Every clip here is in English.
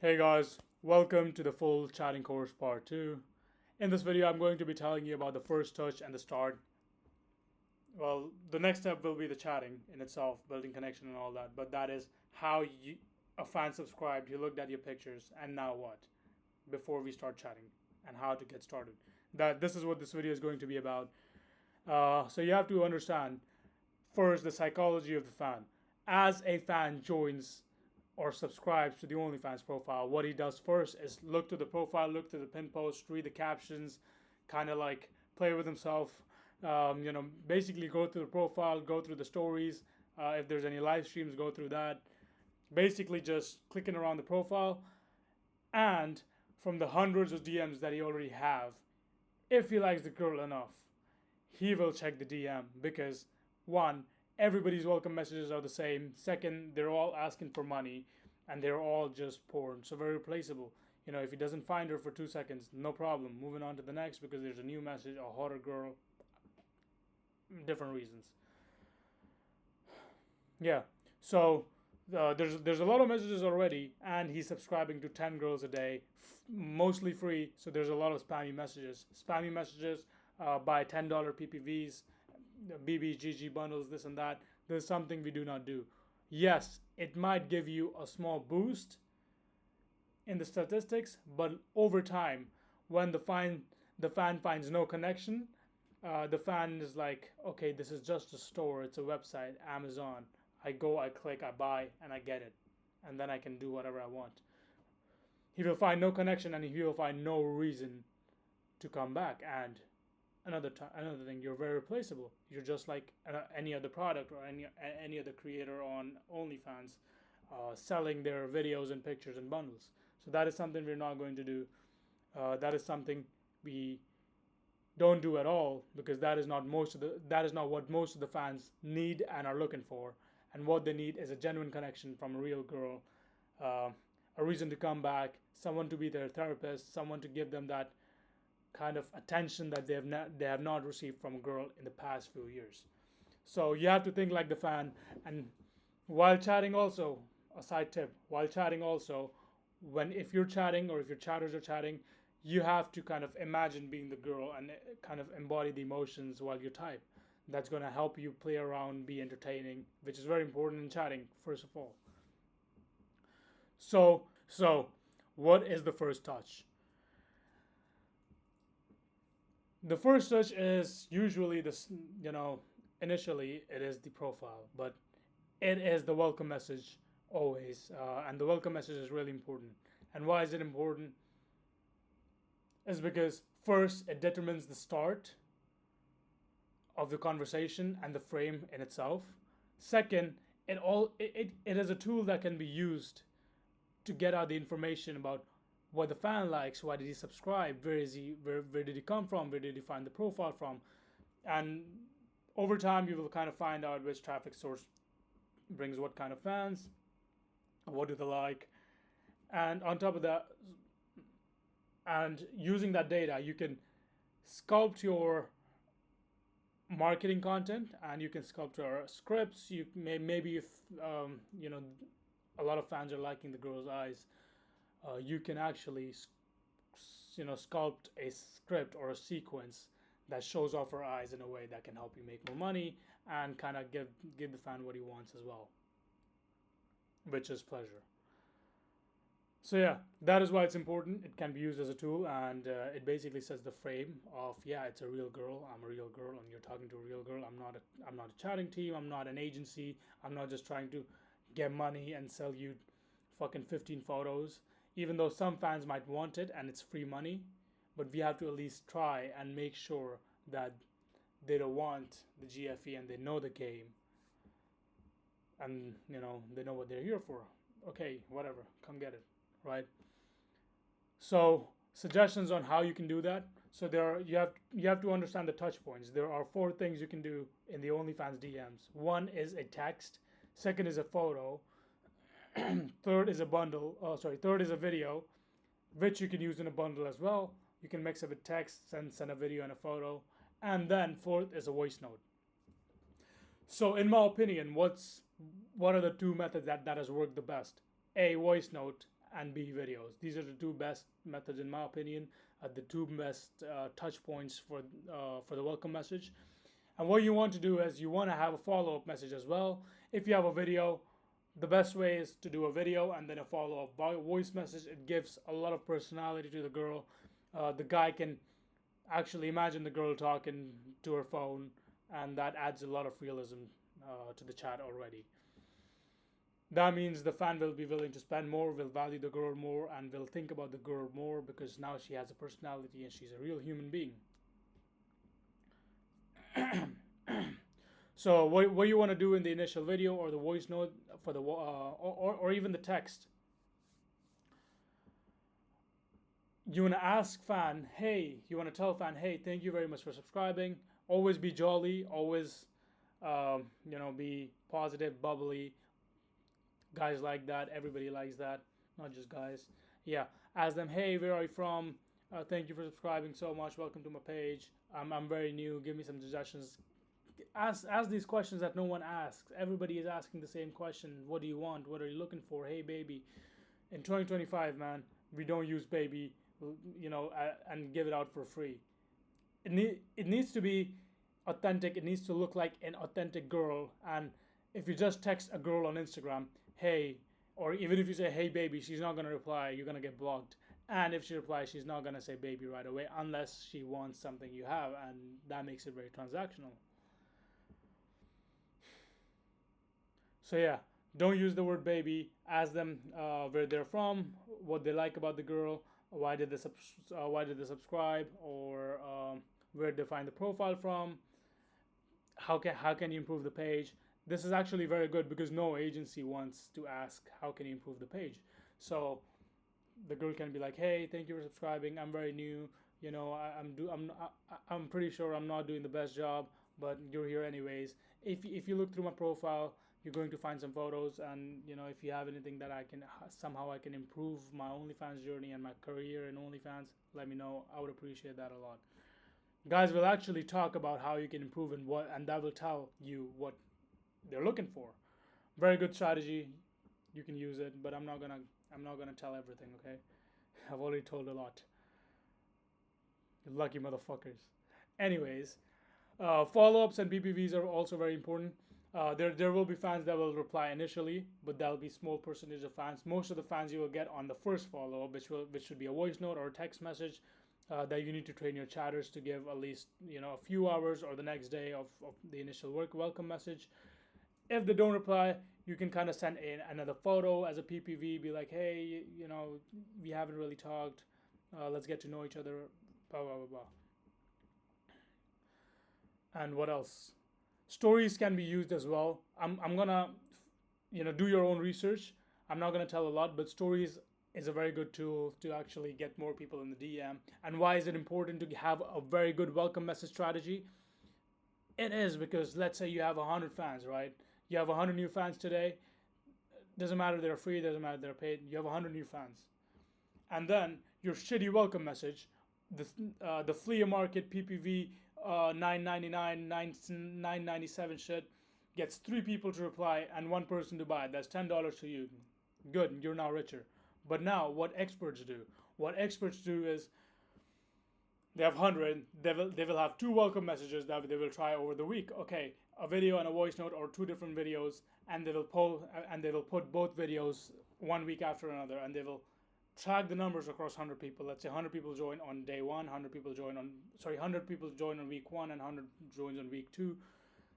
Hey guys, welcome to the full chatting course part 2. In this video, I'm going to be telling you about the first touch and the start. Well, the next step will be the chatting in itself, building connection and all that, but that is how a fan subscribed, he looked at your pictures, and now what? Before we start chatting, and how to get started. This is what this video is going to be about. So you have to understand first the psychology of the fan. As a fan joins or subscribes to the OnlyFans profile, what he does first is look to the profile, look to the pin post, read the captions, kind of like play with himself. Basically go through the profile, go through the stories. If there's any live streams, go through that. Basically, just clicking around the profile, and from the hundreds of DMs that he already have, if he likes the girl enough, he will check the DM because one, everybody's welcome messages are the same. Second, they're all asking for money and they're all just porn. So very replaceable. If he doesn't find her for 2 seconds, no problem. Moving on to the next because there's a new message, a hotter girl, different reasons. Yeah. So there's a lot of messages already, and he's subscribing to 10 girls a day, mostly free. So there's a lot of spammy messages. Buy $10 PPVs, BB, GG bundles, this and that. There's something we do not do. Yes, it might give you a small boost in the statistics, but over time, when the fan finds no connection, the fan is like, okay, this is just a store, it's a website, Amazon. I go, I click, I buy, and I get it, and then I can do whatever I want. He will find no connection, and he will find no reason to come back. And another thing, you're very replaceable. You're just like any other product or any other creator on OnlyFans, selling their videos and pictures and bundles. So that is something we're not going to do. That is something we don't do at all, because that is not what most of the fans need and are looking for. And what they need is a genuine connection from a real girl, a reason to come back, someone to be their therapist, someone to give them that kind of attention that they have not received from a girl in the past few years. So you have to think like the fan. And while chatting also, a side tip, while chatting also, if you're chatting or if your chatters are chatting, you have to kind of imagine being the girl and kind of embody the emotions while you type. That's going to help you play around, be entertaining, which is very important in chatting, first of all. So what is the first touch? The first touch is usually this, initially it is the profile, but it is the welcome message always. And the welcome message is really important. And why is it important? Is because first, it determines the start of the conversation and the frame in itself. Second, it is a tool that can be used to get out the information about what the fan likes, why did he subscribe, where did he come from, where did he find the profile from. And over time you will kind of find out which traffic source brings what kind of fans, what do they like. And on top of that, and using that data, you can sculpt your marketing content, and you can sculpt your scripts. Maybe if a lot of fans are liking the girl's eyes, you can actually sculpt a script or a sequence that shows off her eyes in a way that can help you make more money and kind of give the fan what he wants as well, which is pleasure. So yeah, that is why it's important. It can be used as a tool, and it basically sets the frame of, yeah, it's a real girl. I'm a real girl, and you're talking to a real girl. I'm not a chatting team. I'm not an agency. I'm not just trying to get money and sell you fucking 15 photos. Even though some fans might want it and it's free money, but we have to at least try and make sure that they don't want the GFE and they know the game, and they know what they're here for. Okay, whatever, come get it. Right? So suggestions on how you can do that. So you have to understand the touch points. There are 4 things you can do in the OnlyFans DMs. One is a text. Second is a photo. Third is a video, which you can use in a bundle as well. You can mix it with text and send a video and a photo. And then fourth is a voice note. So in my opinion, what are the 2 methods that has worked the best? A, voice note, and B videos. These are the two best methods in my opinion, the two best touch points for the welcome message. And what you want to do is you want to have a follow-up message as well. If you have a video, the best way is to do a video and then a follow-up voice message. It gives a lot of personality to the girl. The guy can actually imagine the girl talking to her phone, and that adds a lot of realism to the chat already. That means the fan will be willing to spend more, will value the girl more, and will think about the girl more because now she has a personality and she's a real human being. So what you want to do in the initial video or the voice note for the or even the text, you want to ask fan, hey, you want to tell fan, hey, thank you very much for subscribing. Always be jolly, always be positive, bubbly. Guys like that, everybody likes that, not just guys. Yeah, ask them, hey, where are you from? Thank you for subscribing so much, welcome to my page. I'm very new, give me some suggestions. Ask these questions that no one asks. Everybody is asking the same question. What do you want? What are you looking for? Hey baby. In 2025, man, we don't use baby, and give it out for free. It needs to be authentic. It needs to look like an authentic girl. And if you just text a girl on Instagram, hey, or even if you say hey baby, she's not gonna reply. You're gonna get blocked. And if she replies, she's not gonna say baby right away unless she wants something you have, and that makes it very transactional. So yeah, don't use the word baby. Ask them where they're from, what they like about the girl, why did they subscribe, or where they find the profile from. How can you improve the page? This is actually very good because no agency wants to ask how can you improve the page. So the girl can be like, hey, thank you for subscribing. I'm very new. I'm pretty sure I'm not doing the best job, but you're here anyways. If you look through my profile, you're going to find some photos, and if you have anything that I can improve my OnlyFans journey and my career in OnlyFans, let me know. I would appreciate that a lot. Guys will actually talk about how you can improve and that will tell you what they're looking for. Very good strategy. You can use it, but I'm not gonna tell everything. Okay, I've already told a lot. You lucky motherfuckers. Anyways, follow-ups and PPVs are also very important. There will be fans that will reply initially, but that'll be small percentage of fans. Most of the fans you will get on the first follow-up, which should be a voice note or a text message, that you need to train your chatters to give at least a few hours or the next day of the initial welcome message. If they don't reply, you can kind of send in another photo as a PPV. Be like, hey, we haven't really talked. Let's get to know each other. Blah blah blah blah. And what else? Stories can be used as well. I'm gonna do your own research. I'm not gonna tell a lot, but stories is a very good tool to actually get more people in the DM. And why is it important to have a very good welcome message strategy? It is because let's say you have 100 fans, right? You have 100 new fans today. Doesn't matter they're free, doesn't matter they're paid. You have 100 new fans, and then your shitty welcome message, the flea market PPV $9.99, $9.97 shit, gets 3 people to reply and 1 person to buy. That's $10 to you. Good, you're now richer. But now, what experts do? What experts do is they have 100. They will have 2 welcome messages that they will try over the week. Okay, a video and a voice note, or 2 different videos, and they will put both videos 1 week after another, and they will track the numbers across 100 people. Let's say 100 people join on day 1, 100 people join on week 1, and 100 joins on week 2.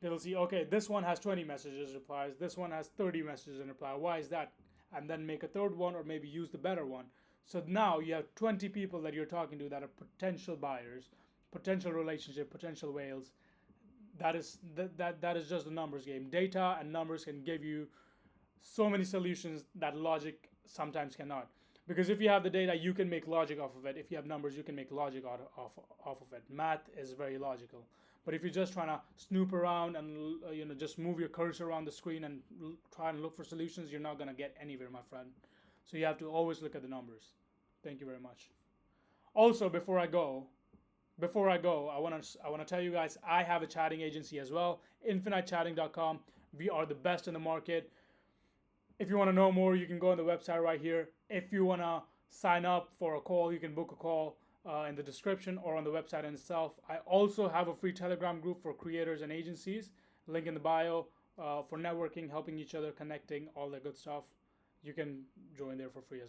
They will see, okay, this one has 20 messages replies, this one has 30 messages in reply. Why is that? And then make a third one, or maybe use the better one. So now you have 20 people that you're talking to that are potential buyers, potential relationship, potential whales. That is just a numbers game. Data and numbers can give you so many solutions that logic sometimes cannot. Because if you have the data, you can make logic off of it. If you have numbers, you can make logic off of it. Math is very logical. But if you're just trying to snoop around and just move your cursor around the screen and try and look for solutions, you're not going to get anywhere, my friend. So you have to always look at the numbers. Thank you very much. Also, before I go, I want to tell you guys, I have a chatting agency as well, InfiniteChatting.com. We are the best in the market. If you want to know more, you can go on the website right here. If you want to sign up for a call, you can book a call in the description or on the website itself. I also have a free Telegram group for creators and agencies. Link in the bio for networking, helping each other, connecting, all that good stuff. You can join there for free as well.